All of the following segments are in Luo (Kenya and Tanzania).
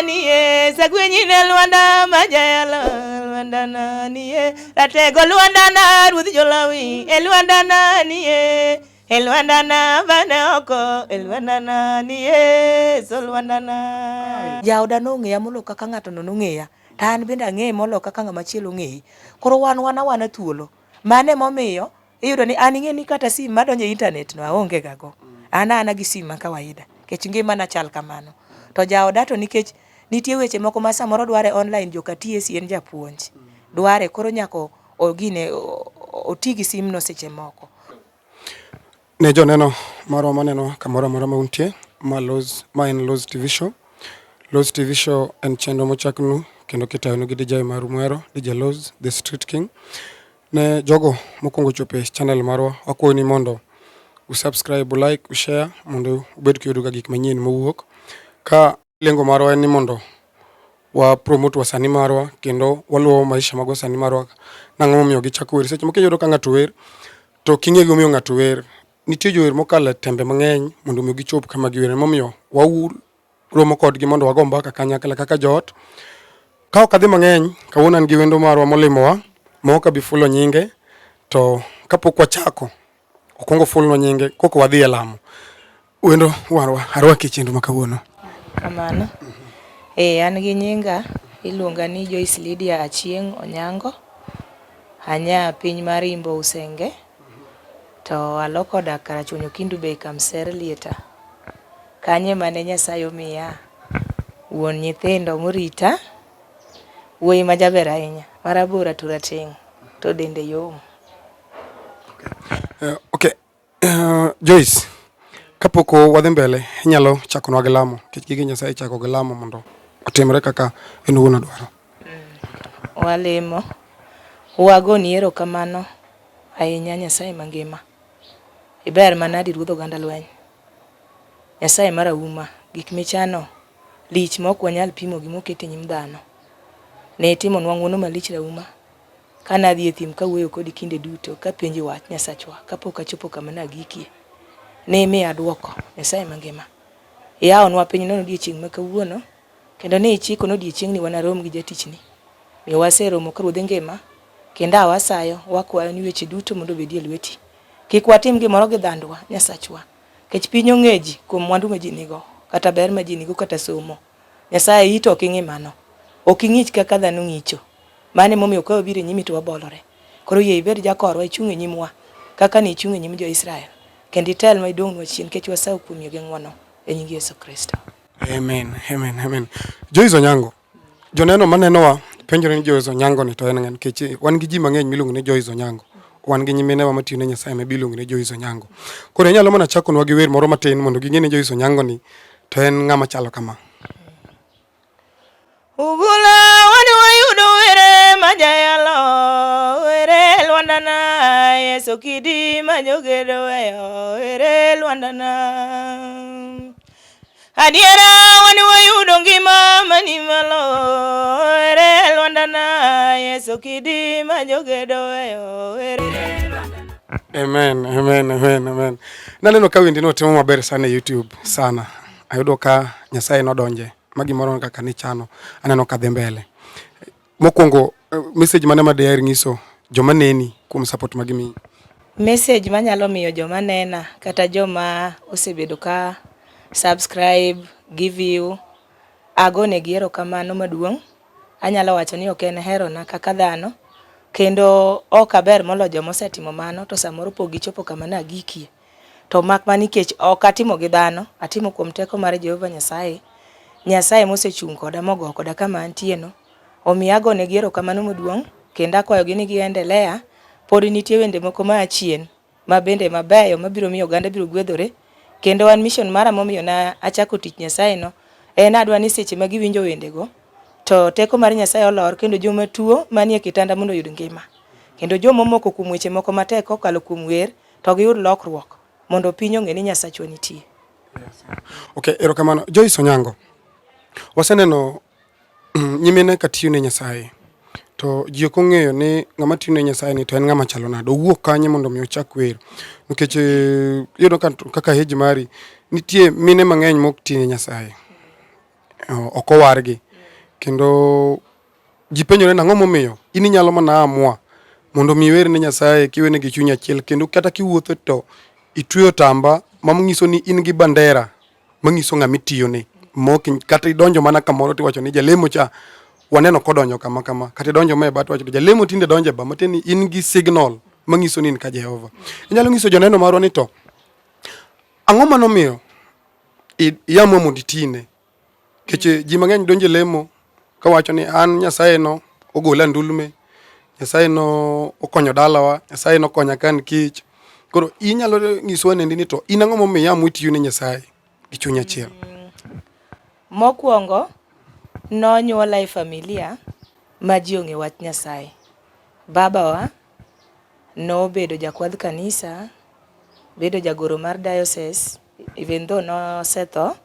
nanie sagwenyine Luanda majayalo Luanda nanie ratego Luanda na ruodh jolawi Luanda nanie Luanda na banoko Luanda nanie so Luanda na jaoda nong'eya molo kaka ng'ato no nong'eya tan bende ang'e molo kaka ng'ama chielo ng'eyi koro wan thuolo mane momiyo iyudo ni an ing'e ni kata sim madonjo e internet no aonge gago ana gi sim ma kawaida kech ngima na chal kamano to jaoda to nikech nitie weche moko ma samoro dware online joka TSC en japuonj dware koro nyako ogine otigi sim no seche moko ne joneno marwa maneno kamoro amora ma untie ma en Loz TV show. Loz TV show en chenro mochaknu kendo kitayonu gi DJ maru mwero DJ Loz the Street King. Ne jogo mokwongo chope channel marwa wakwayo ni mondo usubscribe, like, ushare mondo ubed kiyudo ga gik manyien mowuok. Ka lengo marwa en ni mondo wa promote wasani marwa kendo waluwo maisha mag wasani marwa nang'o momiyo gichako wer. Seche moko iyudo ka ng'ato wer to king'e gimomiyo ng'ato wer. Nitie jower mokalo tembe mang'eny mondo omiyo gichop kama giwer. Momiyo romo kodgi mondo wago mbaka kanyakla kaka joot. Ka ok adhi mang'eny kawuono an gi wendo marwa molimowa ma ok abi fulo nyinge to kapok wachako okwongo fulno nyinge koko wadhi e lamo. Wendo warwa arwaki chenro ma kawuono. Kamano. An gi nyinga iluonga ni Joyce Lydia Achieng' Onyango. Anya piny mar Imbo Usenge. To aloko dak Karachuonyo Kindu Bay Kamser Lieta. Kanye mane Nyasaye omiya wuon nyithindo morita wuoyi ma jaber ahinya marabora to rateng' to dende yom. Okay. Joyce, kapoko wadhi mbele inyalo chakonwa gi lamo kech gige Nyasaye chako gi lamo mondo otimre kaka en wuon dwaro. Walemo wagoni erokamano ahinya Nyasaye mangima. Iber manadi ruodh oganda lweny. Nyasaye marauma gik michano lich mok wanyal pimo gimokete nyim dhano. Ne timo nwa ng'wono malich rauma. Kana adhi e thim kawuoyo kodi kinde duto kapenji wach Nyasachwa kapok achopo kama nagikie. Ne miya dwoko Nyasaye mangima. Yaonwa piny nono odiechieng' ma kawuono kendo ne ichiko no odiechieng' ni wanarom gi jatichni. Mi waseromo ka ruodh ngima kendo awasayo wakwayo ni weche duto mondo obedie e lweti. Kik watim gimoro gi dhandwa Nyasachwa. Kech piny ong'eji kuom mwandu ma ji nigo kata ber ma ji nigo kata somo. Nyasaye ito ok ing'e mano. Ok ing'ich kaka dhano ng'icho. Mane momiyo ka obiro nyimi to wabolore. Koro yie ibed jakorwa ichung' e nyimwa kaka ni ichung' e nyim jo-Israel. Kendo itel ma idong'nwa chien kech wasaw kuom yie gi ng'wono e nying Yesu Kristo. Amen, amen, amen. Joyce Onyango, joneno manenowa penjore ni Joyce Onyango ni to en ng'an kech wan gi ji mang'eny miluongo ni Joyce Onyango. Wan gi nyimenewa matiyo ne Nyasaye ma biluongo ni Joyce Onyango. Koro inyalo mana chakonwa gi wer moro matin mondo ging'e ni Joyce Onyango ni to en ng'ama chalo kama. Ugula wani wayudo were majayalo were Luanda na Yesu kidi majogedo weyo were Luanda na adiera wani wayudo ngima mani malo were Luanda na Yesu kidi majogedo weyo were Luanda na. Amen, amen, amen, amen. Naneno ka wendi no timo maber sana e YouTube sana. Ayudo ka Nyasaye nodonje. Magi moro kaka ni chano aneno ka dhi mbele. Mokwongo message mane ma dare ngiso joma neni kuom support magimi. Message manyalo miyo joma nena kata joma osebedo ka subscribe, give you agone gi erokamano maduong'. Anyalo wacho ni ok en hero na kaka dhano kendo ok aber molo joma osetimo mano to samoro pok gichopo kama nagikie. To mak manikech ok atimo gi dhano, atimo kuom teko mar Jehova Nyasaye. Nyasaye mosechung' koda mogo koda kama antie no. Omiyo agone gi erokamano maduong' kendo akwayo gi ni giendelea. Pod nitie wende moko ma achien ma bende mabeyo mabiro miyo oganda biro gwedhore. Kendo an mission mara momiyo na achako tich Nyasaye no en adwa ni seche ma giwinjo wendego to teko mar Nyasaye olor kendo joma tuo manie kitanda mondo oyud ngima. Kendo joma moko kuom weche moko matek kokalo kuom wer to giyud lokruok mondo piny ong'e ni Nyasachwa nitie. Okay, erokamano. Joyce Onyango. Waseneno nyimene katiyo ne Nyasaye. To ji ok ong'eyo ni ng'ama tiyo ne Nyasaye ni to en ng'ama chalo nade. Owuok kanye mondo mi ochak wer. Nikech yudo kaka heji mari nitie mine mang'eny mok tiyo ne Nyasaye. ok owargi. Kendo ji penjore nang'o momiyo in inyalo mana amua mondo mi iwer ne Nyasaye kiwene gi chuny achiel, kendo kata kiwuotho to itweyo tamba manyiso ni in gi bandera manyiso ng'ama itiyone, kata idonjo mana kamoro tiwacho ni jalemo cha waneno kodonjo kama kama, kata idonjo ma e bat wacho jalemo tinde donjo e ba, matieni in gi signal manyiso ni in ka Jehova. Inyalo nyiso joneno marwa ni to ang'o manomiyo iamua mondo itine, keche ji mang'eny donjo e lemo kawacho ni an Nyasaye no ogola ndulme, Nyasaye no okonyo dalawa, Nyasaye no konya kan kich. Koro inyalo nyisowa nendi ni to in ang'o momiyo iamua itiyo ne Nyasaye gi chuny achiel? Mokwongo nonyuola e familia ma ji ong'e wach Nyasaye. Babawa nobedo jakwadh kanisa, bedo jagoro mar diocese, even though nosetho.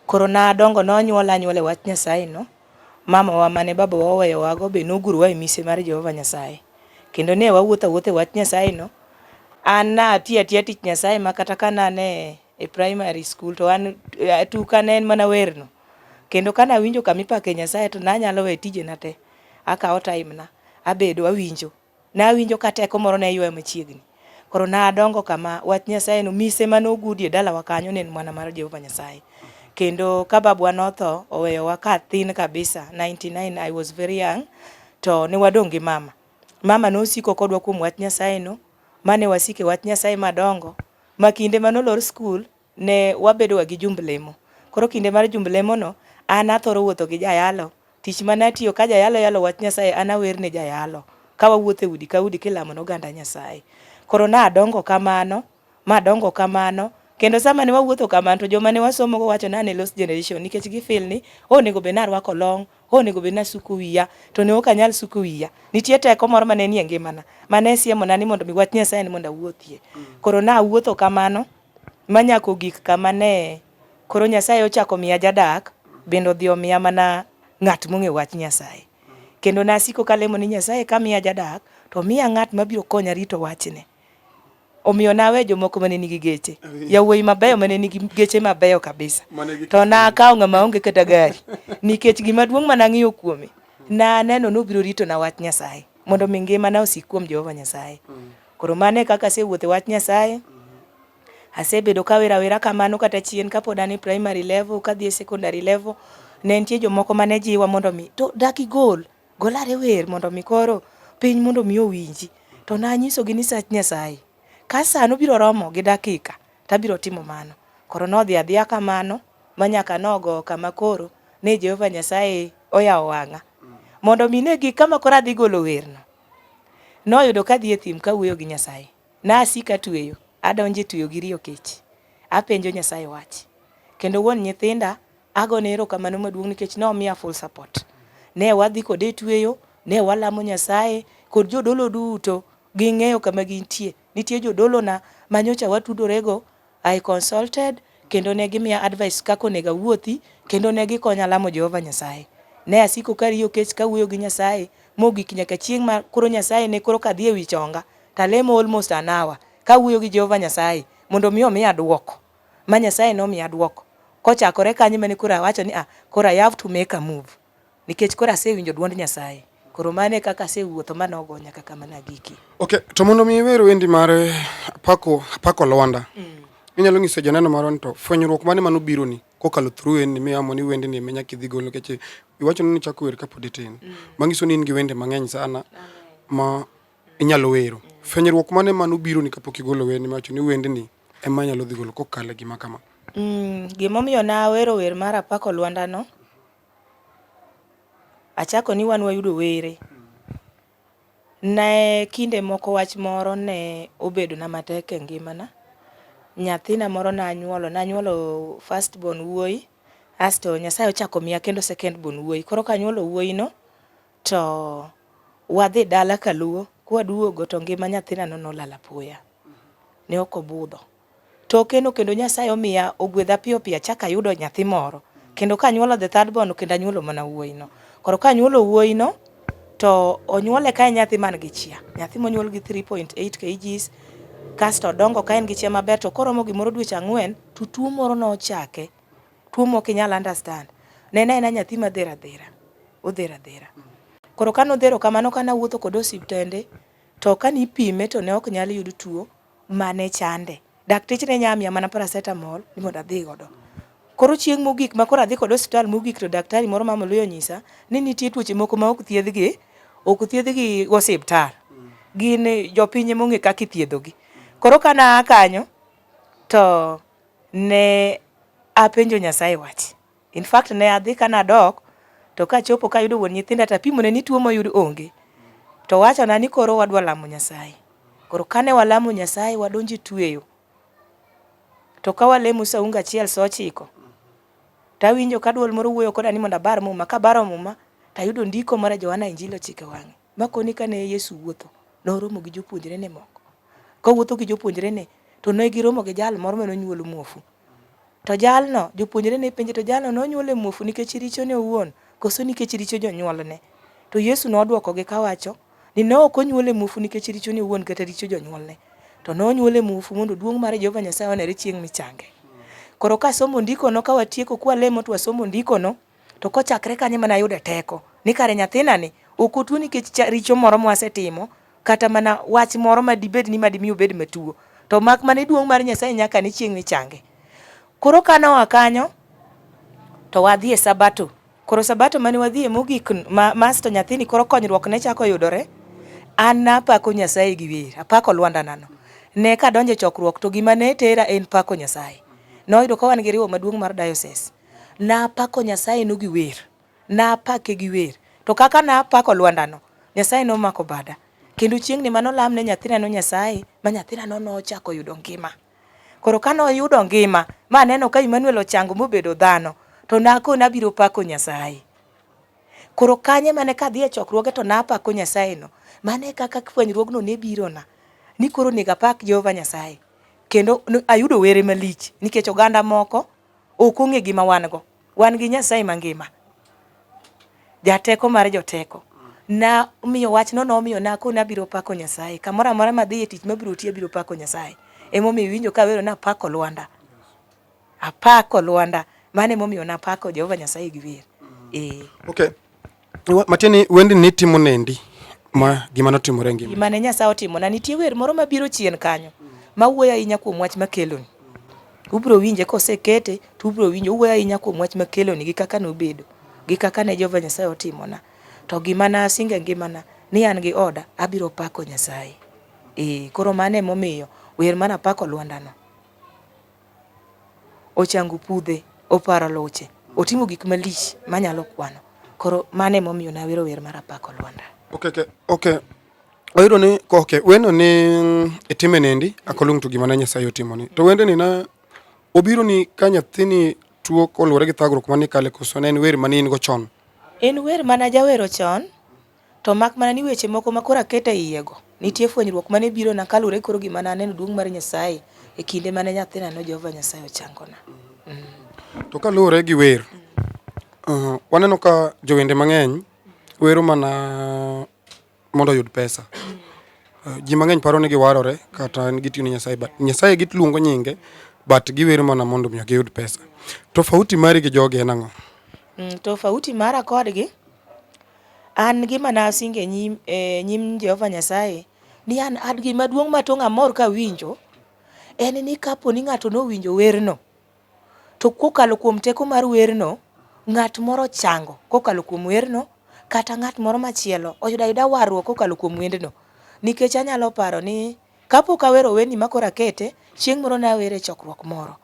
Koro nadongo nonyuola e wach Nyasaye no. Mamawa mane babawa oweyowago be nogurowa e mise mar Jehova Nyasaye. Kendo ne wawuotho awuotha e wach Nyasaye no. An natiyo atiya tich Nyasaye ma kata ka nane e primary school to an tuka ne en mana werno. Kendo kana winjo kamipake Nyasaye to nanyalo we tijena te. Akawo time na, abedo awinjo. Nawinjo ka teko moro ne yweyo machiegni. Koro nadongo kama wach Nyasaye no mise manogudie dalawa kanyo ne en mana mar Jehova Nyasaye. Kendo ka babwa notho oweyowa ka thin kabisa 99, I was very young, to ne wadong' gi mama. Mama nosiko kodwa kuom wach Nyasaye no, mane wasike wach Nyasaye madongo, ma kinde manolor skul ne wabedo gi jumb lemo. Koro kinde mar jumb lemo no, an athoro wuotho gi jayalo, tich manatiyo ka jayalo yalo wach Nyasaye an awer ne jayalo, ka wawuotho e udi ka udi kilamo n'oganda Nyasaye. Koro nadongo kamano, madongo kamano, kendo sama ne wawuotho kamano to joma ne wasomo go wacho nane lost generation, nikech gifeel ni onego bed narwako long, onego bed nasuko wiya, to ne ok anyal suko wiya. Nitie teko moro mane nie ngimana, mane siemona ni mondo mi wach Nyasaye ni mondo awuothie. Koro nawuotho kamano manyako gik kama ne koro Nyasaye ochako miya jadak, bende odhi omiya mana ng'at mong'e wach Nyasaye. Kendo nasiko kalemo ni Nyasaye ka miya jadak to miya ng'at mabiro konya rito wachne. Omiyo nawe jomoko mane nigi geche, yawuoyi mabeyo mane nigi geche mabeyo kabisa, to nakawo ng'ama onge kata gari, nikech gima duong' manang'iyo kuome, naneno nobiro rito na wach Nyasaye, mondo mi ngimana osik kuom Jehova Nyasaye. Koro mane kaka asewuotho e wach Nyasaye, asebedo kawero awera kamano kata chien kapod an e primary level, kadhi e secondary level, ne nitie jomoko mane jiwa mondo mi to dak igol golare wer mondo mi koro piny mondo mi owinji. To nanyisogi ni sach Nyasaye ka sano biro romo gi dakika tabiro timo mano. Koro nodhi adhiya kamano manyaka nogo kama koro ne Jehova Nyasaye oyawo wang'a mondo mi ne gik kama koro adhi golo werno. Noyudo kadhi e thim kawuoyo gi Nyasaye, nasika tweyo, adonje tweyo gi riyo kech, apenjo Nyasaye wach. Kendo wuon nyithinda agone erokamano maduong' nikech nomiya full support. Ne wadhi kode tweyo, ne walamo Nyasaye kod jodolo duto ging'eyo kama gintie. Nitie jodolo na manyocha watudorego, I consulted, kendo ne gimiya advice kako nega wuothi, kendo ne gikonya lamo Jehova Nyasaye. Ne asiko kariyo kech kawuoyo gi Nyasaye, mogik nyaka chieng' ma koro Nyasaye ne koro kadhi e wi chonga, talemo almost an hour kawuoyo gi Jehova Nyasaye mondo mi omiya duoko. Ma Nyasaye nomiya duoko. Kochakore kanyo mane koro awacho ni koro I have to make a move, nikech koro asewinjo duond Nyasaye. Koro mane kaka asewuotho manogo nyaka kama nagiki. Okay, to mondo mi iwer wendi mare apako Lwanda. Inyalo nyiso joneno marwa ni to fwenyruok mane manobiro ni kokalo through en mi amo ni wendi ni menyaka idhi golo, nikech iwacho ni chako wer kapod itin. Manyiso ni in gi wende mang'eny sana ma inyalo wero. Fwenyruok mane manobiro ni kapok igolo wendi mawacho ni wendi ni ema nyalo dhi golo kokalo gima kama. Gimomiyo na wero wer mar apako Lwanda no, achako ni wan wayudo were. Ne kinde moko wach moro ne obedo na matek e ngimana. Nyathina moro nanyuolo first born wuoyi, asto Nyasaye ochako miya kendo second born wuoyi. Koro kanyuolo wuoyi no to wadhi dala kaluo, kwaduogo to ngima nyathina no nolala apoya. Ne ok obudho. Tokeno kendo Nyasaye omiya ogwedha piyo piyo achaka yudo nyathi moro. Kendo kanyuolo the third born kendo anyuolo mana wuoyi no. Koro kanyuolo wuoyi no to onyuole ka nyathi man gi chia. Nyathi monyuol gi 3.8 kgs, kasto dongo ka en gi chia maber, to koromo gimoro dweche 4 to tuo moro nochake. Tuo mok inyal understand. nena nyathi madhera dhera odhera dhera. Koro kano dhero kamano kana wuotho kod osiptende to kani ipime to ne ok nyal yud tuo mane chande. Dakteche ne nyamia mana paracetamol ni mondo adhi godo. Koro chieng' mogik ma koro adhi kod osiptal mogik to daktari moro ma Moluyo nyisa ni nitie tuoche moko ma ok thiedhgi osiptal. Gin jopiny mong'e kaka ithiedhogi. Koro kana kanyo to ne apenjo Nyasaye wach. In fact ne adhi kana dok to kachopo kayudo wuon nyithinda tapimone ni tuo moyud onge. To wachona ni koro wadwa lamo Nyasaye. Koro kane walamo Nyasaye wadonjo tweyo. To ka walemo saunga achiel sa 9 tawinjo ka duol moro wuoyo koda ni mondo abar muma. Ka baro muma tayudo ndiko mar Johana Injili ochike wang'e. Makoni kane Yesu wuotho noromo gi jopuonjrene moko. Kowuotho gi jopuonjrene to ne giromo gi jal moro mane onyuolo muofu. To jalno jopuonjrene penje to jalno nonyuole muofu nikech richone owuon koso nikech richo jonyuolne. To Yesu nodwokogi kawacho ni ne ok onyuole muofu nikech richone owuon kata richo jonyuolne. To nonyuole muofu mondo duong' mar Jehova Nyasaye onere chieng' michange. Koro ka somo ndikono ka watieko kwa lemo to wasomo ndikono to kochakre kanyo mana yude teko ni kare nyathinani ok otuo nikech richo moro mwasetimo kata mana wach moro madibed ni madimi obed matuo. To mak mane duong' mar Nyasaye nyaka ni chieng' michange. Koro kanoa kanyo to wadhi e Sabato. Koro Sabato mane wadhi e mogik masto nyathini koro konyruok ne chako yudore. An napako Nyasaye gi wer. Apako Lwandanano. Ne kadonje chokruok to gima ne tera en pako Nyasaye. Noyudo ka wan gi riwo maduong' mar diocese. Napako Nyasaye no gi wer. Napake gi wer. To kaka napako Lwandano, Nyasaye nomako bada. Kendo chieng' ni manolam ne nyathina Nyasaye, ma nyathina nochako yudo ngima. Koro kano yudo ngima, ma neno ka Emmanuel ochango mobedo dhano, to nakona biro pako Nyasaye. Koro kanye mane kadhi e chokruoge to napako Nyasaye no. Mane kaka fwenyruogno ne birona. Ni koro nega pak Jehova Nyasaye. Kendo ayudo were malich nikech oganda moko ok ong'e gima wan go. Wan gi Nyasaye mangima. Jateko mar joteko. Na miyo wach no nomiyo nakona biro pako Nyasaye. Kamoro amora madhi e tich mabiro tiyo biro pako Nyasaye. Emomiyo winjo ka wero na pako Lwanda. Apako Lwanda. Mane momiyo na pako Jehova Nyasaye gi wer. Okay. Matieni wendi ni timo nendi ma gima notimore ngima. Gima ne Nyasaye otimo na nitie wer moro mabiro chien kanyo. Ma wuoyo ahinya kuom wach makeloni. Ubro winje kosekete, to ubro winjo wuoyo ahinya kuom wach makeloni gi kaka nobedo, gi kaka ne Jehova Nyasaye otimona. To gima na asinge ngimana ni an gi oda abiro pako Nyasaye. Koro mane momiyo wer mana pako Lwandano. Ochangu pudhe, oparo loche, otimo gik malich manyalo kwano. Koro mane momiyo na wero wer mar pako Lwanda. Okay. Oyudo ni wendo ni itime nendi akolung to gima na Nyasaye otimoni. To wendo ni na obiro ni ka nyathini tuo kolure gi thagruok mani kale koso ne en wer mani in go chon. En wer mana jawero chon. To mak mana ni weche moko makoro akete iyego. Nitie fwenyruok mane biro na kalure koro gima na neno duong' mar Nyasaye e kinde mane nyathina no Jehova Nyasaye ochangona. To kalure gi wer. Waneno ka jowende mang'eny wero mana mondo yud pesa. Ji mang'eny paro ni giwarore kata gitiyo ni Nyasaye, but Nyasaye gitluongo nyinge but giwero mana mondo miyo giyud pesa. Tofauti mari gi jogi en ang'o? Tofauti mara kodgi, an gima nasinge nyim Jehova Nyasaye ni an gima duong' matong' amor ka winjo en ni kapo ni ng'ato nowinjo werno to kokalo kuom teko mar werno ng'at moro chango kokalo kuom werno, kata ng'at moro machielo oyuda warruok kokalo kuom wendno. Nikech anyalo paro ni kapo ka wero weni makora kete, chieng' moro na were chokruok moro.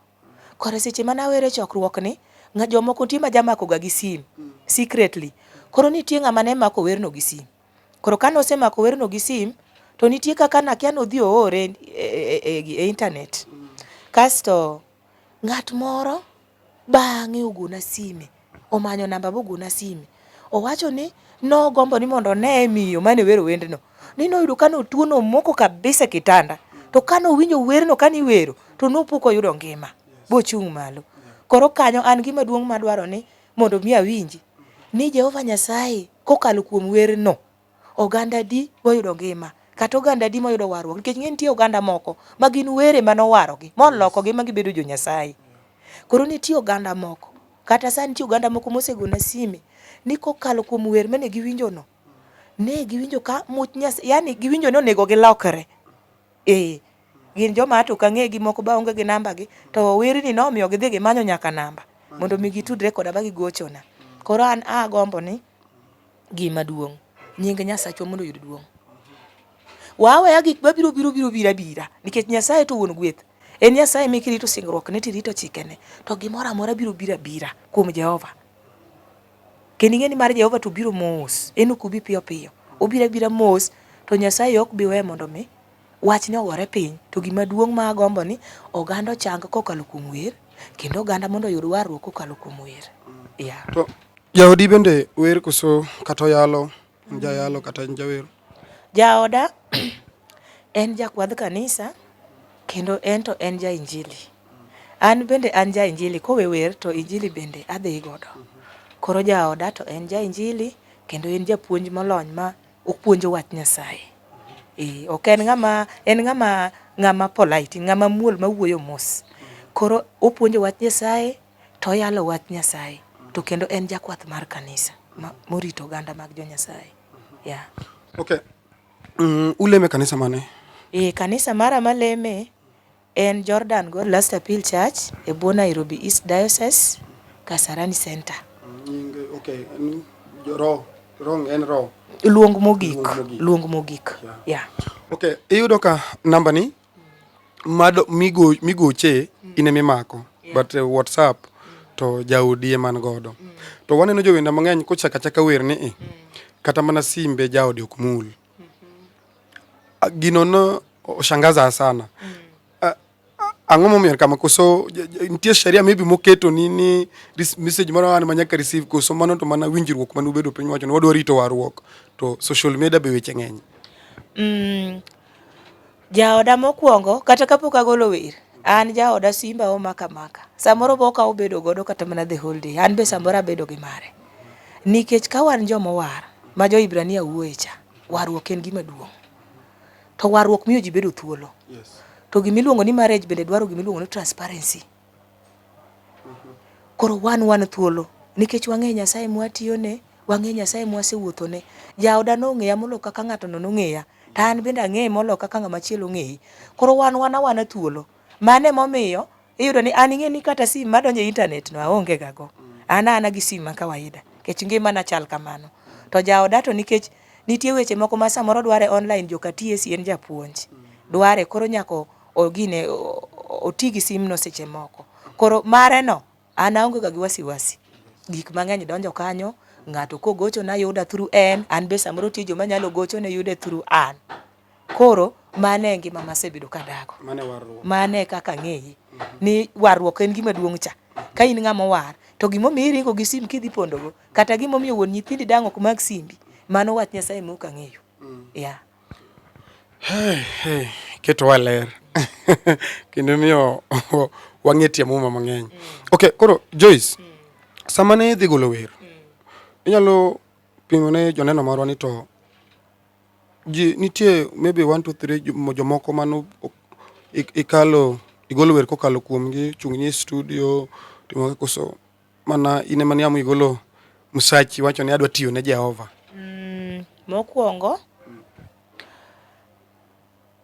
Kore seche mana were chokruok ni, jomoko nitie ma jamako ga gi sim secretly. Koro nitie ng'ama ne mako werno gi sim. Koro kano osemako werno gi sim, to nitie kaka nakia nodhi oore e internet. Kasto ng'at moro bang'e ogona sime, omanyo namba bogona sime. Owacho ni nogombo ni mondo ne miyo mane wero wendno. Ni noyudo kano tuo no moko kabisa kitanda. To kano winjo werno kani wero, to nopuko yudo ngima. Bochung' malo. Koro kanyo an gima duong' madwaro ni mondo mi awinji ni Jehova Nyasaye kokalo kuom werno oganda di boyudo ngima. Kata oganda di moyudo warruok. Nikech ng'e nitie oganda moko magin were manowarogi, molokogi magibedo jo Nyasaye. Koro nitie oganda moko Kata sani nitie oganda moko mosegona sime ni kokalo kuom wer mane giwinjo no, ne giwinjo ka much yani giwinjo ni onego gilokre. Gin joma to kang'egi moko ba onge gi namba gi, to werni nomiyo gidhi gimanyo nyaka namba mondo mi gitudre koda ba gigochona. Koro an agombo ni gima duong' nying Nyasachwa mondo oyud duong'. Waweya gik mabiro bira nikech Nyasaye to wuon gweth. En Nyasaye mikirito singruok ne tirito chikene, to gimoro amora biro bira kuom Jehova. Kendo ing'eni mar Jehova to biro mos, en ok obi piyo piyo, obira mos, to Nyasaye ok bi we mondo mi wach ni ogore piny. To gima duong' ma agombo ni oganda ochang kokalo kuom wer, kendo oganda mondo oyud warruok kokalo kuom wer. To jaodi bende wer koso kata oyalo, jayalo kata jawer? Jaoda en jakwadh kanisa, kendo en ja injili. An bende an ja injili, kowe wer to injili bende adhi godo. Koro jaoda to en ja injili, kendo en japuonj molony ma opuonjo wach Nyasaye. Ok en ng'ama polite, ng'ama muol mawuoyo mos. Koro opuonjo wach Nyasaye to oyalo wach Nyasaye, to kendo en jakwath mar kanisa morito oganda mag jo Nyasaye. Okay. Uleme kanisa mane? Kanisa mara maleme en Jordan God Last Appeal Church e buo Nairobi East Diocese, Kasarani Center. Okay. En ro. Luong mogik. Okay, iyudo ka namba ni migoche ine mimako, but WhatsApp to jaodi eman godo. To waneno jowenda mang'eny kochaka wer ni kata mana simbe jaodi ok mul. Gino no oshangaza sana. Ang'o momiyo kama koso nitie sheria maybe moketo ni message moro an manyaka receive koso mano to mana winjruok manu bedo piny wacho ni wadwa rito warruok to social media be weche ng'eny. Jaoda mokwongo kata kapok agolo wer, an jaoda simba omaka. Samoro boka obedo godo kata mana the whole day. An be samoro abedo gi mare. Nikech ka wan jomo war ma jo Ibrania wuoye cha, warruok en gima duong'. To warruok miyo ji bedo thuolo. To gimiluongo ni marriage bende dwaro gimiluongo ni transparency. Koro wan thuolo nikech wang'e Nyasaye mwatiyone, wang'e Nyasaye mwasewuothone. Jaoda nong'eya molo kaka ng'ato nong'eya, to an bende ang'eye molo kaka ng'ama chielo ng'eyi. Koro wan thuolo. Mane momiyo iyudo ni an ing'eni kata sim madonjo e internet no aonge gago. Ana gi sim ma kawaida. Kech ngimana chal kamano. To jaoda to nikech nitie weche moko ma samoro dware online, joka TSC en japuonj. Dware koro nyako oti gi sim no seche moko. Koro mare no an aonge ga gi wasiwasi. Gik mang'eny donjo kanyo, ng'ato kogocho na yuda through an be samoro tijo manyalo gocho ne yude through an. Koro mane ngima masebedo kadago. Mane kaka ng'eyi ni warruok en gima duong' cha. Ka in ng'ama war to gimomiyo iringo gi sim kidhi pondogo, kata gimomiyo wuon nyithindi dang' ok mag simbi, mano wach Nyasaye mok ang'eyo. Keto waler. Kendo miyo wang'e tie muma mang'eny. Okay, koro Joyce, sama ne dhi golo wer, inyalo pimone joneno marwa ni to ji nitie maybe 1 2 3 jomoko mano igolo wer kokalo kuomgi, chung'ni studio timo koso mana ine mani amu igolo msachi wacho ni adwa tiyo ne Jehova. Mokwongo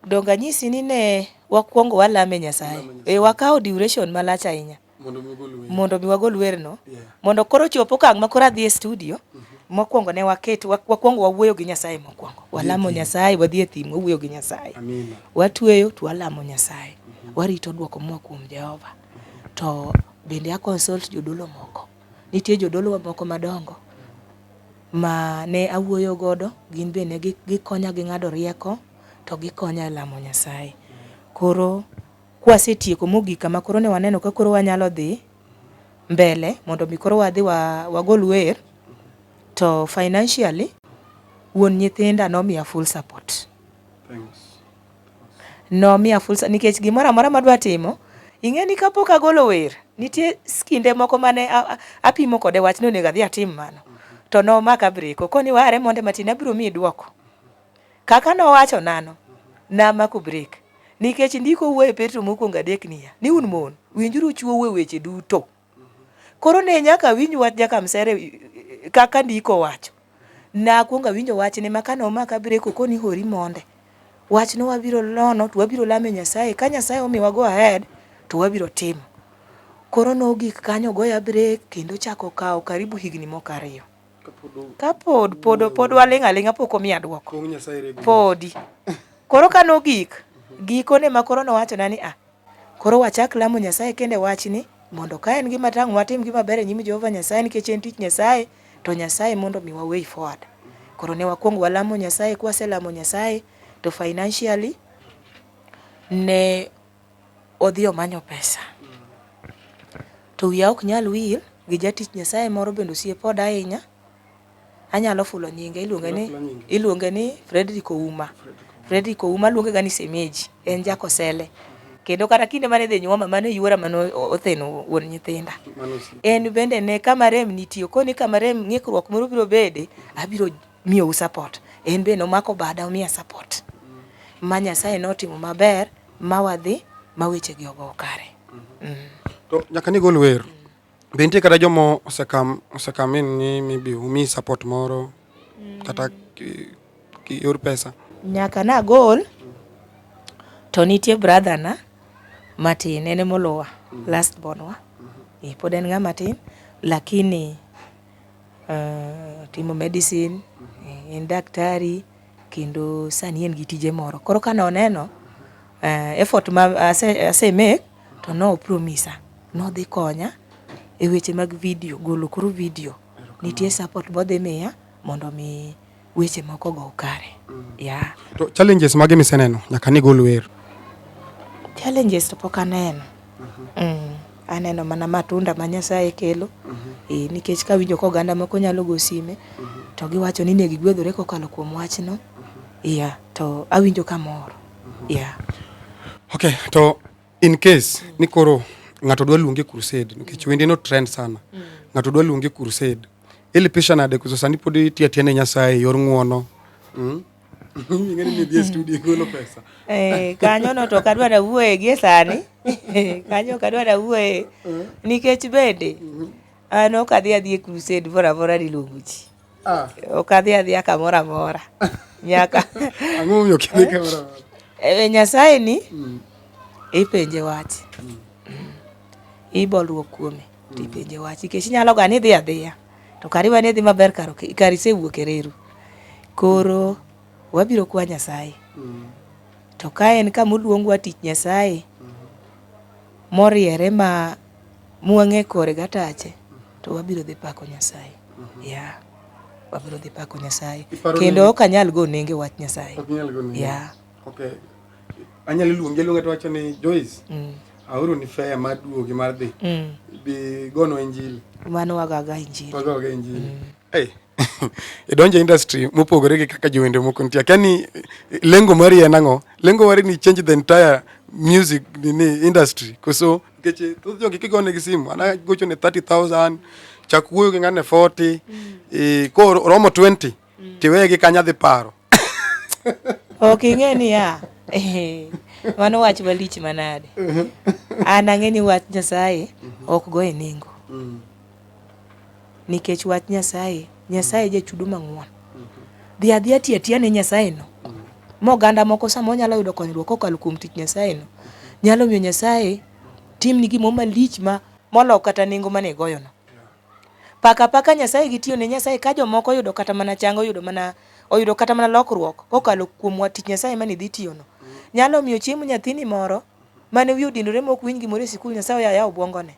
donga nyisi ni ne wakwongo walame Nyasaye. Wakawo duration malach ahinya mondo mi wagol wer no. Mondo koro chopo kang' ma koro adhi e studio, mokwongo ne wakwongo wawuoyo gi Nyasaye mokwongo. Walamo Nyasaye, wadhi e thim wawuoyo gi Nyasaye. Watweyo to walamo Nyasaye. Warito duoko moa kuom Jehova. To bende a consult jodolo moko. Nitie jodolo moko madongo ma ne awuoyo godo, gin be ne gikonya gi ng'ado rieko, to gikonya lamo Nyasaye. Koro kwasetieko mogik kama koro ne waneno ka koro wanyalo dhi mbele mondo mi koro wadhi wagol wer, to financially wuon nyithinda nomiya full support. Nomiya full support nikech gimoro amora madwa timo, ing'eni kapok agolo wer, nitie skinde moko mane apimo kode wach ni onego adhi atim mano. To nomaka breko, koni ware monde matin abiro miyi duoko. Kaka nowacho nano, namako brek. Nikech ndiko wuoye Petro mokwongo 3 niya, ni un mon, winjuru chuo weche duto. Koro ne nyaka winj wach Jaka Msere kaka ndiko wacho. Nakwonga winjo wachne makano maka breko koni hori monde. Wach no wabiro lono to wabiro lame Nyasaye. Ka Nyasaye omiwa go ahead to wabiro timo. Koro nogik kanyo goya brek kendo chako kawo karibu higni moko 2. Ka pod waling' pok omiya duoko. Podi. Koro ka nogik, gikone ma koro nowachona ni koro wachak lamo Nyasaye kende wachni mondo ka en gima tang' watim gima ber e nyim Jehova Nyasaye nikech en tich Nyasaye to Nyasaye mondo miwa way forward. Koro ne wakwongo walamo Nyasaye, kwaselamo Nyasaye to financially ne odhi omanyo pesa. To wiya ok nyal wil gi jatich Nyasaye moro bende osiepe oda ahinya. Anyalo fulo nyinge, iluonge ni Fredrick Ouma. Fredrick Ouma luonge ga ni Semeji, en jakosele. Kendo kata kinde mane dhi nyuoma mane yuora mane otheno wuon nyithinda. En bende ne kama rem nitie, koni kama rem ng'ikruok moro biro bede, abiro miyo support. En bende omako bada omiya support. Ma Nyasaye notimo maber, ma wadhi, ma weche gi ogo kare. To nyaka ni gol wer. Bente kada jomo osekam ni maybe umi support moro kata ki yor pesa. Nyaka na gol to nitie brother na matin ene molowa last born wa. Pod en ng'a matin lakini timo medicine, en daktari kendo sani en gi tije moro. Koro kana oneno effort ma ase make to no promisa no dhi konya e weche mag video, golo kuru video. Nitie support bodhe miya mondo mi weche moko go kare. To challenges mage miseneno nyaka ni gol wer. Challenges to pok aneno. Aneno mana matunda ma Nyasaye kelo. Nikech ka winjo ko oganda moko nyalo go sime to giwacho ni ne gigwedhore kokalo kuom wachno. To awinjo kamoro. Okay, to in case ni koro ng'ato dwa luonge crusade nikech wende no trend sana. Ng'ato dwa luonge crusade. Ilipisha nade kuzo sani podi tiene Nyasaye yor ng'uono. Ingeni ni dhi studio golo pesa. Kanyo no to kadwa da wuoye gie sani. Kanyo kadwa da wuoye nikech bende ano kadhi crusade bora diluongo ji. Okadhi kamora mora. Nyaka ang'o miyo kidhi kamora. Nyasaye ni ipenje wach. Ibolruok kuome tipenje wach nikech nyalo ga ni dhi adhiya to kariwa ne dhi maber kari sewuok e reru. Koro wabiro kwa Nyasaye. To ka en kama oluongwa tich Nyasaye moriere ma muang'e kore gatache to wabiro dhi pako Nyasaye. Wabiro dhi pako Nyasaye. Kendo ok anyal go nenge wach Nyasaye. Okay. Anyalo luonge to wacho ni Joyce. Auro ni fea maduogi mar dhi. Bi gono injili. Mano wagaga injili. Wagaga injili. Idonje industry mopogore gi kaka jiwende moko nitie. Kani lengo mari en ang'o? Lengo mari ni change the entire music industry. Koso keche to jongi kigone gi simu ana gocho ne 30,000 chak wuoyo gi ng'ane 40 ko romo 20 tiweye gi kanya dhi paro. Ing'eni mano wach malich manade. An ang'eni wach Nyasaye ok go e nengo. Nikech wach Nyasaye jachudo mang'won. Dhi adhiya tiya ne Nyasaye no. Moganda moko samo nyalo yudo konyruok kokalo kuom tich Nyasaye no. Nyalo miyo Nyasaye tim ni gimo malich molo kata nengo mane goyo no. Paka Nyasaye gitiyo ne Nyasaye ka jomoko yudo kata mana chango oyudo kata mana lokruok kokalo kuom tich Nyasaye mane dhi tiyo no. Nyalo miyo chiemo nyathini moro mane wiyo dinore mok winj gimoro e sikul Nyasaye ya obwongone.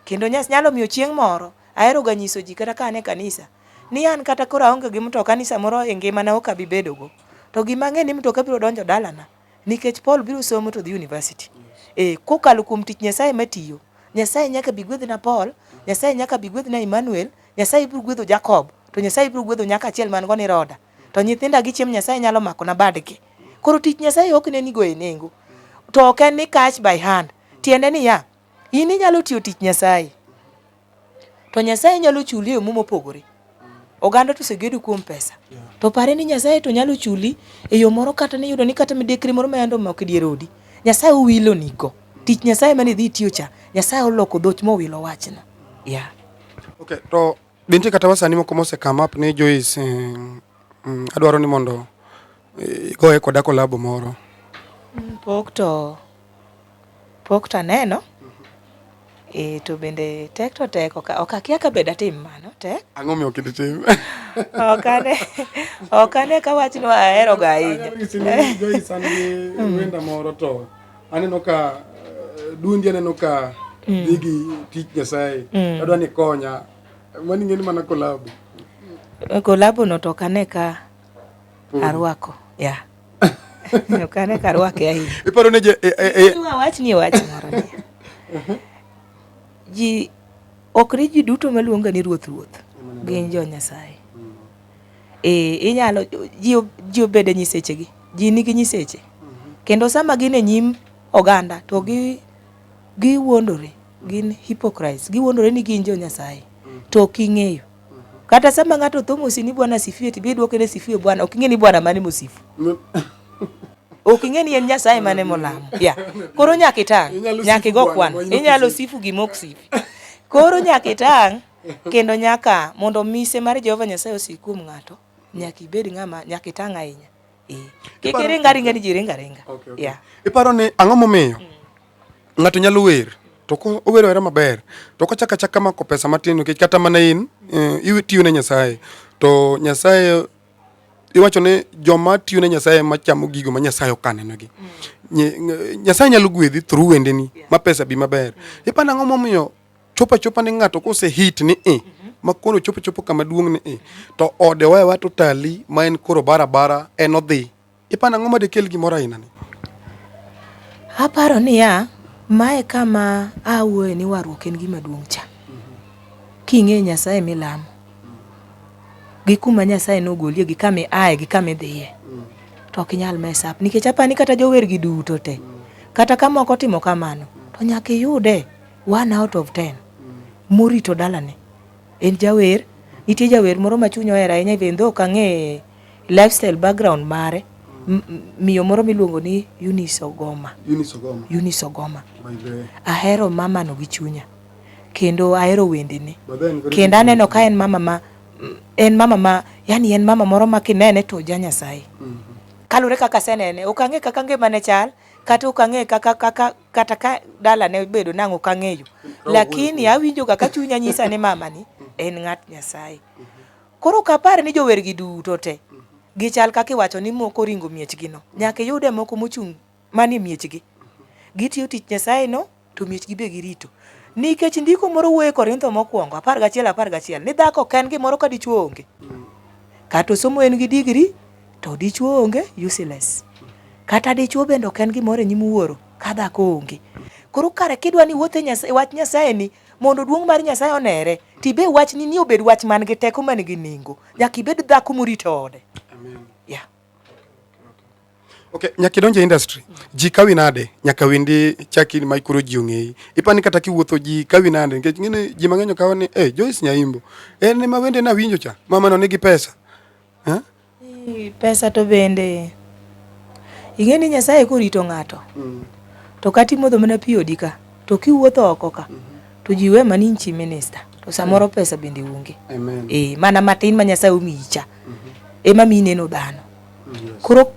Kendo nyalo miyo chieng' moro ahero ga nyiso ji kata ka ane kanisa ni an kata kora onge gi mtoka kanisa moro e ngima na ok abi bedo go. To gima ng'e ni mtoka biro donjo dalana nikech Paul biro somo to the university. Kokalo kuom tich Nyasaye matiyo. Nyasaye nyaka bi gwedhna Paul, Nyasaye nyaka bi gwedhna Emmanuel, Nyasaye biro gwedho Jacob, to Nyasaye biro gwedho nyaka achiel man go ni Roda. To nyithinda gi chiem Nyasaye nyalo mako na badgi. Koro tich Nyasaye ok ne ni go e nengo. To ok en ni catch by hand. Tiende ni in inyalo tiyo tich Nyasaye. To Nyasaye nyalo chuli e yo mopogore. Oganda to segedo kuom pesa. To pare ni Nyasaye to nyalo chuli e yo moro kata ni yudo ni kata midekri moro ma yando mok dier odi. Nyasaye uwilo nigo. Tich Nyasaye mane dhi tiyo cha. Nyasaye oloko dhoch mowilo wachno. Yeah. Okay, to binti kata wasani moko mose come up ni Joyce adwaro ni mondo goye koda kolabo moro. Pok to aneno. To bende tek to tek ok akia ka bed atim mano tek. Ang'o miyo kidi tim? Ok ane ka wachno ahero ga ahinya. Joyce an gi wenda moro to aneno ka dundi aneno ka digi tich Nyasaye. Adwa ni konya. Mani ngeni mana kolabo. Kolabo no to ok ane ka arwako. Yeah. Ok ane ka arwake ahinya. Iparo ne je wach moro ni. Ji okri ji duto maluonga ni ruoth gin jo Nyasaye. Inyalo ji obede nyisechegi. Ji nigi nyiseche. Kendo sama gin e nyim oganda to giwuondore, gin hypocrites. Giwuondore ni gin jo Nyasaye. To ok ing'eyo. Kata sama ng'ato tho mosi ni Bwana sifiwe tibi duoke ne sifiwe Bwana, ok ing'e ni Bwana mane mosifu. Ok ing'e ni en Nyasaye mane molamo. Yeah. Koro nyaka itang', nyaka igo kwan. Inyalo sifu gimok sifi. Koro nyaka itang' kendo nyaka mondo mise mar Jehova Nyasaye osik kuom ng'ato, nyaka ibed ng'ama nyaka itang' ahinya. Kik iringa ni ji ringa. Yeah. Iparo ni ang'o momiyo ng'ato nyalo wer to ko owero era maber to ko chaka mako pesa matin nikech kata mana in itiyo ne Nyasaye to Nyasaye iwacho ne joma tiyo ne Nyasaye machamo gigo ma Nyasaye okanenogi. Nyasaye nyalo gwedhi through wendeni ma pesa bi maber. Iparo ang'o momiyo chopa ni ng'ato kose hit ni makono chopo kama duong' ni to ode wewa to tali ma en koro barabara en odhi. Iparo ang'o ma dekel gimoro aina ni? Aparo ni mae kama awuoye ni warruok en gima duong' cha. King'e Nyasaye milamo. Gi kuma Nyasaye nogolie gi kama ae gi kama dhiye. To ok inyal mess up nikech apani kata jower gi duto te. Kata kama ok otimo kamano to nyaka yude 1 out of 10 morito dalane. En jawer, nitie jawer moro ma chunya ohero ahinya even though kang'e lifestyle background mare. Miyo moro miluongo ni Eunice Ogoma. Ahero mama no gi chunya. Kendo ahero wendene. Kendo aneno ka en mama ma yani en mama moro ma kinene to ja Nyasaye. Kalure kaka senene, ok ang'e kaka ngimane chal, kata ok ang'e kata ka dalane bedo nang'o ok ang'eyo. Lakini awinjo kaka chunya nyisa ni mama ni en ng'at Nyasaye. Koro kapar ni jower gi duto te gichal kaka iwacho ni moko ringo miechgi no. Nyaka yude moko mochung' mani miechgi. Gitiyo tich Nyasaye no to miechgi be girito. Nikech ndiko moro wuoye Korintho mokwongo 11 ni dhako ken gimoro ka dichuo onge. Kata somo en gi digri to dichuo onge useless. Kata dichuo bende ok en gimoro e nyim wuoro ka dhako onge. Koro kare kidwa ni wuothe Nyasaye wach Nyasaye ni mondo duong' mar Nyasaye onere tibe wach ni obed wach man gi teko man gi nengo. Nyaka ibed dhako morito ode. Amen. Yeah. Okay, nyaka donje industry. Ji kawi nade nyaka wendi chaki ma ikoro ji ong'eyi. Ipani kata kiwuotho ji kawi nade nikech ngene ji mang'eny kawo ni Joyce Nyaimbo. En ma wende na winjo cha. Mama no nigi pesa. Pesa to bende ing'e ni Nyasaye korito ng'ato. To kati modho mana pi odi ka to kiwuotho oko ka to ji we mani inchi minister to samoro pesa bende onge. Amen. Mana matin ma Nyasaye omiyi cha. Ema mineno dhano. Koro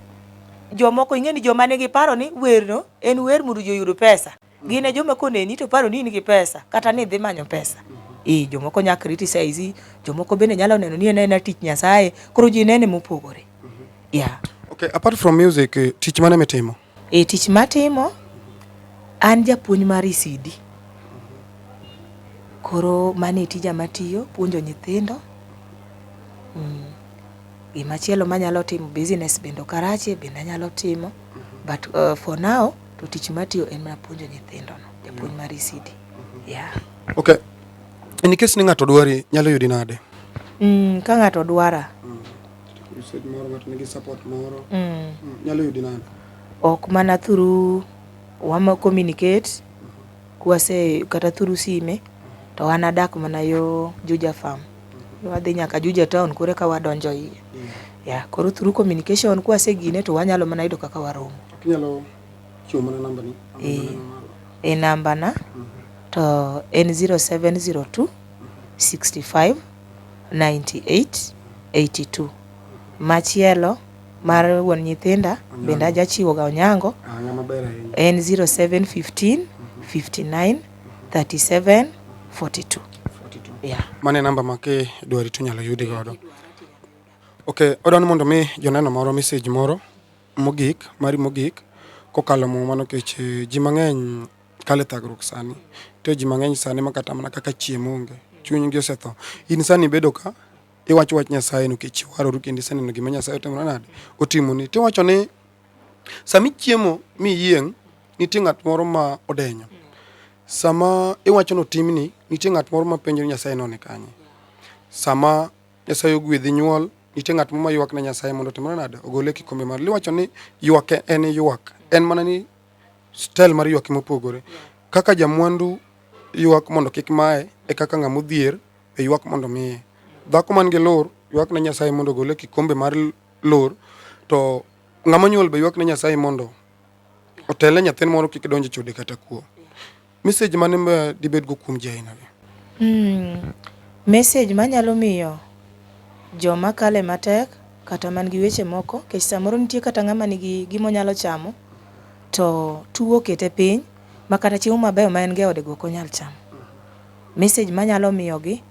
jomoko ing'e ni joma nigi paro ni werno en wer mondo ji oyud pesa. Gine joma koneni to paro ni in gi pesa kata ni dhi manyo pesa. Jomoko nyaka criticize, jomoko bende nyalo neno ni en tich Nyasaye, koro ji nene mopogore. Yeah. Okay, apart from music, tich mane mitimo? Tich matimo an japuonj mar ECD. Koro mane tija matiyo puonjo nyithindo. Gimachielo manyalo timo business bendo karache bende nyalo timo, but for now to tich matiyo en mana puonjo nyithindo no, japuonj mar ECD. Yeah. Okay. In case ni ng'ato dwari nyalo yudi nade? Ka ng'ato dwara. Moro ng'ato nigi support moro. Nyalo yudi nade? Ok mana through wama communicate kwase kata through sime to wan adak mana yo Juja farm. Wadhi nyaka Juja town kore ka wadonjo iye. Yeah, koro through communication kwase gine to wanyalo mana yudo kaka waromo. Kinyalo chiwo mana namba ni? Namba na to en 0702 65 98 82. Machielo mar wuon nyithinda bende ajachiwo ga onyango en 0715 59 37 42. Yeah. Mane namba ma ke dwari to nyalo yudi godo. Okay, odwani mondo mi joneno moro message moro mogik kokalo mo mano kech ji mang'eny kale thagruok sani. To ji mang'eny sani makata mana kaka chiemo onge. Chunygi osetho. In sani bedo ka iwacho wach Nyasaye nikech waroru kendo iseneno gima Nyasaye otimo nade otimoni. Tiwacho ni sami chiemo mi yieng' nitie ng'at moro ma odenyo. Sama iwacho no timni nitie ng'at moro ma penjo Nyasaye none kanye. Sama Nyasaye ogwedhi nyuol nitie ng'at moro ma ywak ne Nyasaye mondo otimre nade ogole kikombe mar. Iwacho ni ywak en ywak. En mana ni style mar ywak mopogore. Kaka jamwandu ywak mondo kik mae e kaka ng'ama odhier e ywak mondo miye. Dhako man gi lor ywak ne Nyasaye mondo ogole kikombe mar lor, to ng'ama nyuol be ywak ne Nyasaye mondo otele nyathine moro kik donje chode kata kuo. Message mane dibed go kuom ji aina ni? Message manyalo miyo joma kale matek kata man gi weche moko, kech samoro nitie kata ng'ama nigi gimo nyalo chamo to tuwo kete piny makata chiemo mabeyo ma en ge ode go konyal chamo. Message manyalo miyogi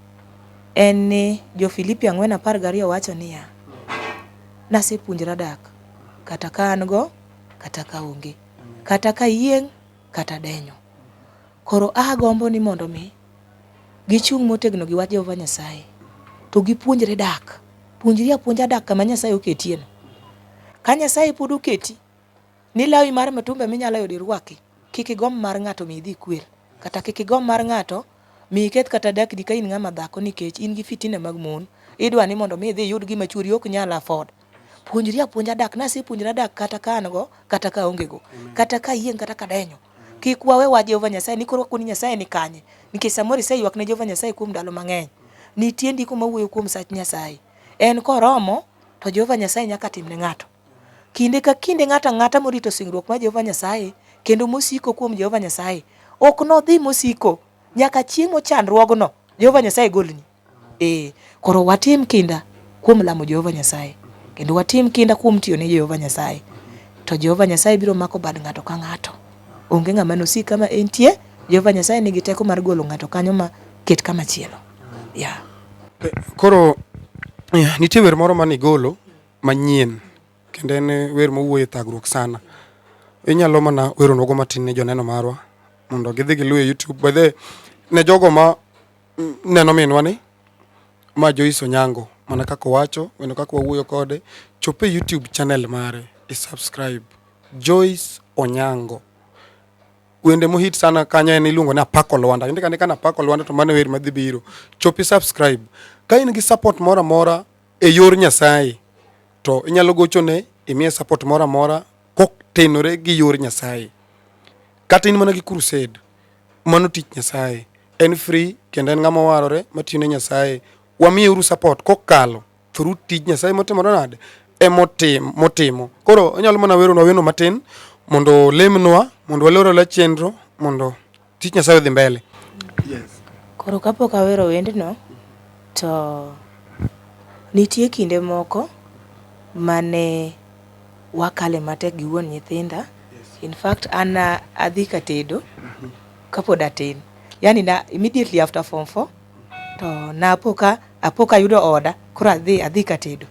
en ni jo Filipi 4:12 wacho niya, nasepuonjra dak kata ka an go kata ka onge, kata ka yieng' kata denyo. Koro agombo ni mondo mi gichung' motegno gi wach Jehova Nyasaye to gipuonjre dak. Puonjri apuonja dak kama Nyasaye oketieno. Ka Nyasaye pod oketi ni lawi mar matumbe minyalo yudo irwaki, kik igom mar ng'ato mi idhi kwel, kata kik igom mar ng'ato mi iket kata dak di ka in ng'ama dhako nikech in gi fitina mag mon. Idwa ni mondo mi idhi yud gima chwori ok nyal afford. Puonjri apuonja dak. Nasepuonjra dak kata ka an go kata ka onge go, kata ka yieng' kata ka denyo. Kik wawe wach Jehova Nyasaye ni koro kuni Nyasaye ni kanye, nikech samoro iseywak ne Jehova Nyasaye kuom ndalo mang'eny. Nitie ndiko mawuoyo kuom sach Nyasaye. En koromo to Jehova Nyasaye nyaka timne ng'ato. Kinde ka kinde ng'ata morito singruok mar Jehova Nyasaye kendo mosiko kuom Jehova Nyasaye ok nodhi mosiko nyaka chieng' mochandruogno Jehova Nyasaye golni. Koro watim kinda kuom lamo Jehova Nyasaye kendo watim kinda kuom tiyo ne Jehova Nyasaye, to Jehova Nyasaye biro mako bad ng'ato ka ng'ato. Onge ng'ama nosik kama entie. Jehova Nyasaye nigi teko mar golo ng'ato kanyo ma ket kama chielo. Koro nitie wer moro mani golo manyien kendo en wer mowuoyo thagruok sana. Inyalo mana wero nogo matin ne joneno marwa mondo gidhi giluwe YouTube. By ne jogo ma neno minwa ni ma Joyce Onyango, mana kako wacho wendo kako wawuoyo kode, chope YouTube channel mare subscribe Joyce Onyango. Wende mohit sana kanya en iluongo ni Apako Lwanda. Indika na Apako Lwanda to mano wer madhi biro. Chopi subscribe. Ka in gi support mora mora e yor Nyasaye to inyalo gochone imiye support mora mora kotenore gi yor Nyasaye. Kata in mana gi crusade, mano tich Nyasaye. En free kendo en ng'ama warore matiyo ne Nyasaye. Wamiye uru support kokalo through tich Nyasaye motimo nade motimo. Koro inyalo mana weno matin mondo lemnwa, mondo waloro la chenro, mondo tich Nyasaye odhi mbele. Koro kapok awero wendno to nitie kinde moko mane wakale matek gi wuon nyithinda. In fact an adhi ka tedo kapod atin. Yani na immediately after form 4 to apoka yudo oda koro adhi ka tedo.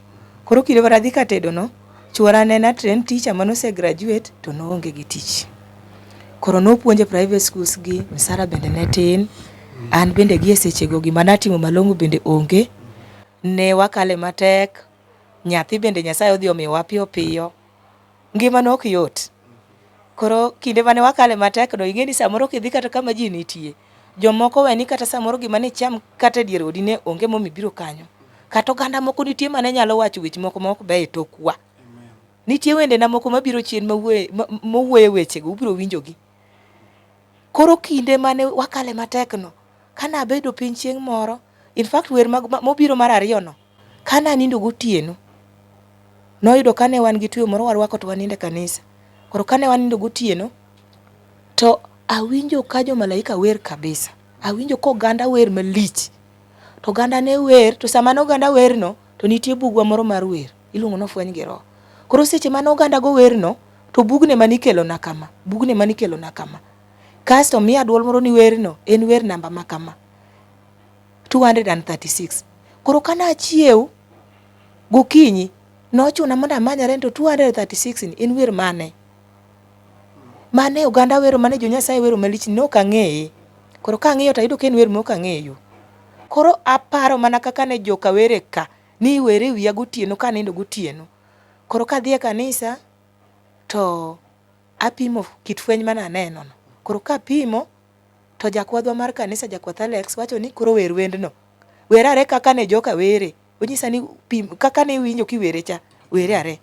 Koro kinde mar adhi ka tedo no, chuora ne na train teacher manose graduate to noonge gi tich. Koro nopuonje private schools gi, msara bende ne tin. An bende gi sechego gima natimo malongo bende onge. Ne wakale matek. Nyathi bende Nyasaye odhi omiyowa piyo piyo. Ngima no ok yot. Koro kinde mane wakale matek no, ing'eni samoro kidhi kata kama ji nitie, jomoko weni kata samoro gima ne cham kata dier odi ne onge momi biro kanyo. Kata oganda moko nitie mane nyalo wacho weche moko ma ok beyo tokwa. Nitie wende na moko mabiro chien mawuoyo wechego ubiro winjogi. Koro kinde mane wakale matek no, kana abedo piny chieng' moro, in fact wer mobiro mar ariyo no, kana nindo gotieno, noyudo kane wan gi tuyo moro warwako to waninde kanisa. Koro kane wanindo gotieno, to awinjo ka jo malaika wer kabisa. Awinjo ko ganda wer malich. To ganda ne wer, to sama no ganda wer no, to nitie bugwa moro mar wer. Iluongo no Fweny gi Roho. Koro seche mano ganda go wer no, to bugne manikelo na kama. Bugne manikelo na kama. Kasto miya duol moro ni wer no, en wer namba makama. 236. Koro kana achiew gokinyi, nochuna mondo amanyare to 236 ni en wer mane? Mane oganda wero mane jo Nyasaye wero malich no kang'eye. Koro kang'iyo to ayudo ken wer mok ang'eyo. Koro aparo mana kaka ne joka were ka ni were wiya gotieno ka nindo gotieno. Koro kadhi e kanisa to apimo kit fweny mana aneno no. Koro kapimo to jakwadhwa mar kanisa jakwath Alex wacho ni koro wer wendno. Werare kaka ne joka were. Onyisa ni kaka ne winjo kiwere cha were are.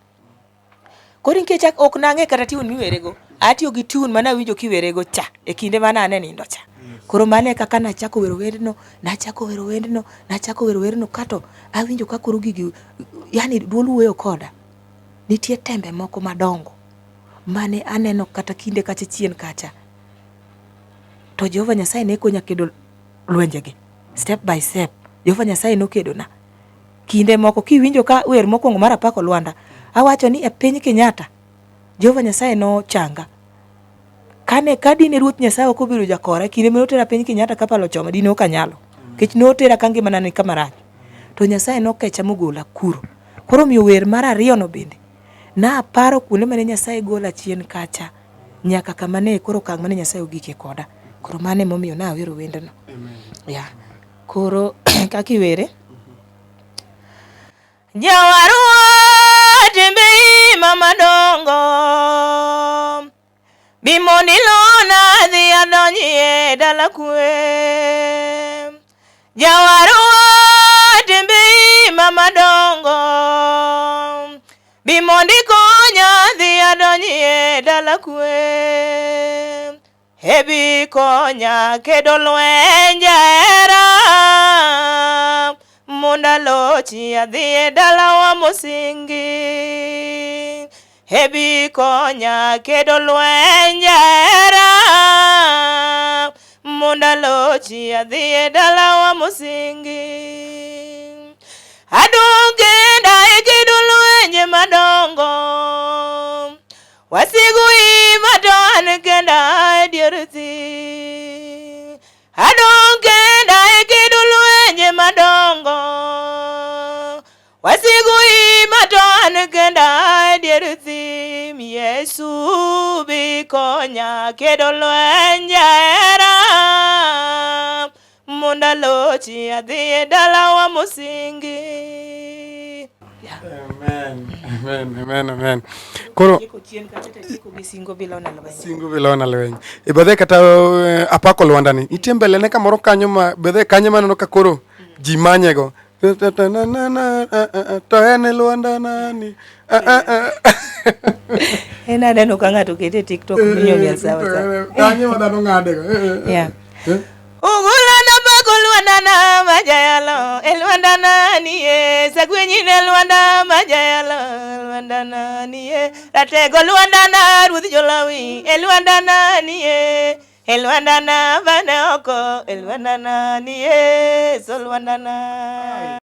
Koro nikech ok nang'e kata tiun miwerego. Atiyo gi tiun mana winjo kiwerego cha e kinde mana ane nindo cha. Koro mane kaka nachako wero wendno, nachako wero wendno kato awinjo ka koro gigi yani duol wuoyo koda. Nitie tembe moko madongo mane aneno kata kinde kacha chien kacha. To Jehova Nyasaye ne konya kedo lwenjegi step by step. Jehova Nyasaye no kedo na. Kinde moko kiwinjo ka wer mokwongo mar apako Lwanda, awacho ni e piny Kenyatta Jehova Nyasaye no changa. Kane kadine Ruoth Nyasaye ok obiro jakora kinde mane otera piny Kenyatta kapalo choma dine ok anyalo. Kech no otera ka ngimana ni kamarach. To Nyasaye no kecha mogola kuro. Koro miyo wer mar ariyo no bende na aparo kuonde mane Nyasaye gola chien kacha nyaka kama ne koro kang mane Nyasaye ogike koda. Koro mane momiyo na wero wendno. Ya. Koro kaki were Jawarwa tembe mama dongo bimoni lona dhi adonye dala kwe. Jawarwa tembe mama dongo bimondi konya dhi adonye dala kwe. Hebi konya kedo lwenja era Munda lochi adhi dala wa musingi. Hebi konya kedo lwenja era Munda lochi adhi dala wa musingi. Adunge dai kedo lwenje madongo wasigu imaton kenda dierthi. Adunge dai kedo lwenje madongo wasigu imaton kenda dierthi. Yesu bi konya kedo lwenje era Munda lochi adhi dala wa musingi. Amen. Koro singo bilona lweny. E bedhe kata apako Lwanda ni. Nitie mbele ne kamoro kanyo ma bedhe kanyo maneno ka koro ji manyego. To en Lwanda nani. En aneno ka ng'ato kete TikTok miyo miel sawa sawa. Kanyo ma dhano ng'adego. Yeah. Ugulana bako Lwanda na majayalo Lwanda nani e sagwenyi ne Lwanda majayalo Lwanda nani e ratego Lwanda na Ruoth Jolawi Lwanda nani e Lwanda na bane oko Lwanda nani e so Lwanda na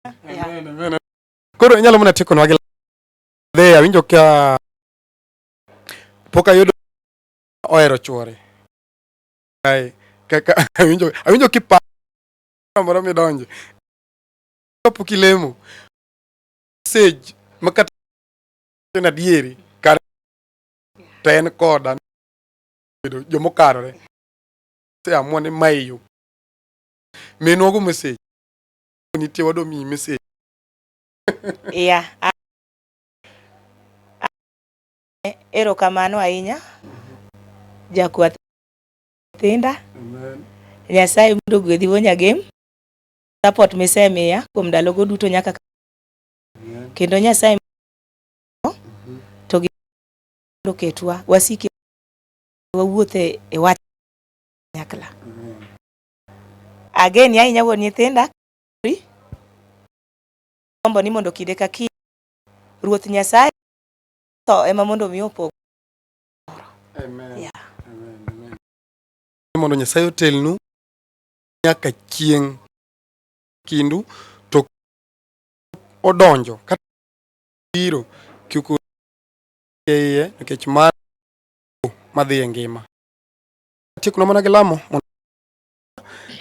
Amen. Koro inyalo mana tieko nwa gi dhe awinjo ka poka yudo ohero chuore. Ai kaka awinjo kipa moro midonje. Kapo kilemo message makata na dieri kar ten koda jomokarore. Se amone mayo. Menogo message. Nitie wado mi message. Yeah. Erokamano ahinya jakwath thinda. Nyasaye mondo gwedhi Wonyagem. Support misemiya kuom ndalogo duto nyaka kendo Nyasaye to ketwa wasiki wawuothe e wach nyakla. Again ahinya wuon nyithinda gombo ni mondo kinde ka kinde Ruoth Nyasaye to ema mondo mi opog. Amen. Amen. Mondo Nyasaye otelnu nyaka chieng' kindu to odonjo kata biro kiku iye nikech mar madhi e ngima. Tikno mana gi lamo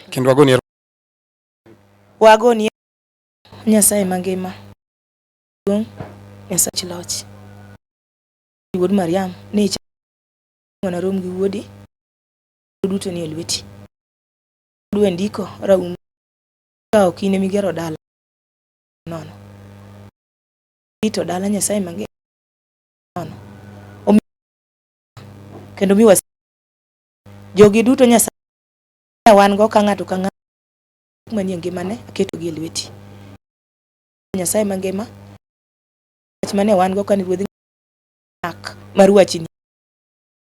kendo wagoni Nyasaye mangima. Nyasaye loch. Wuod Mariam ni ng'ona rom gi wuodi duto ni elweti. Dwe ndiko raum ka okine migero dala nono. Ito dala Nyasaye mangima nono. Kendo miwa jogi duto Nyasaye wan go ka ng'ato ka ng'ato manie ngimane aketo gi elweti. Nyasaye mangima wach mane wan go kan ruodhi ak mar wachini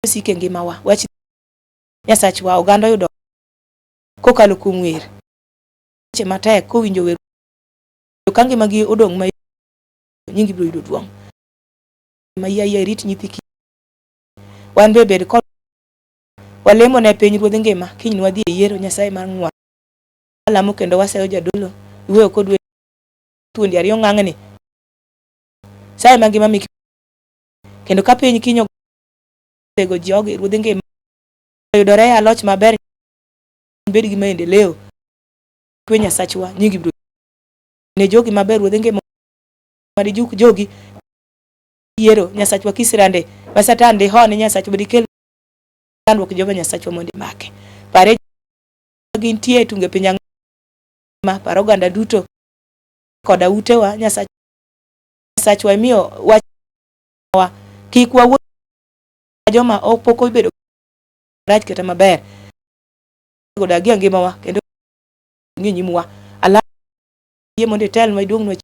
sike ngimawa wach Nyasachwa oganda yudo kokalo kuom wer che matek kowinjo wer ka ngimagi odong' ma nyingi biro yudo duong' ma yaya rit nyithi wan be bed kod walemo ne piny ruodhi ngima kiny wadhi e yiero Nyasaye mar ng'wa alamo kendo waseyo jadolo iweyo kodwe tuondi ariyo ng'ang'ni Nyasaye mangima miki kendo ka piny kinyo tego jogi ruodhi ngima yudore aloch maber bed gi maendeleo kwe Nyasachwa nyingi biro ne jogi maber ruodhi ngima mari juk jogi yiero Nyasachwa kisirande masatande hone Nyasachwa bedikel andwok joga Nyasachwa mondi make pare gintie tunge piny ma paro ganda duto koda utewa Nyasachwa miyo wachwa kik wawuo joma opoko bedo rach kata maber godagi ngimawa kendo nyimwa ala yie mondo tel maduong' no.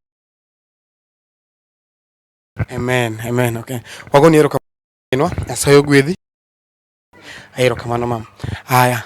Amen. Okay. Wagoni erokamano Nyasaye ogwedhi. Erokamano mam. Haya.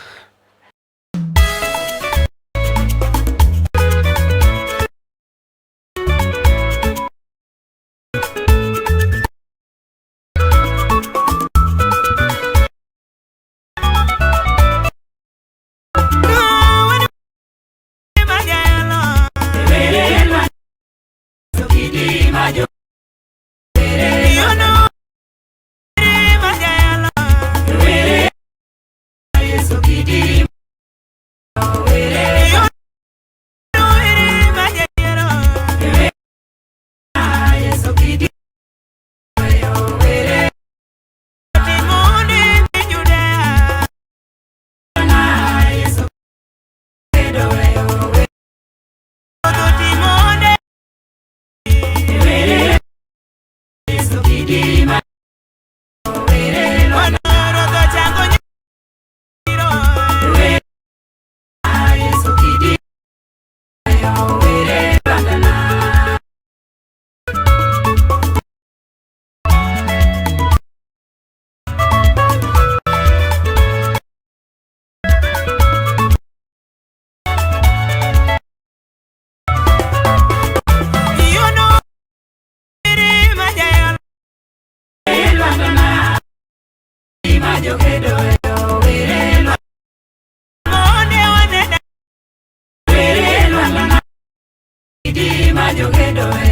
Yo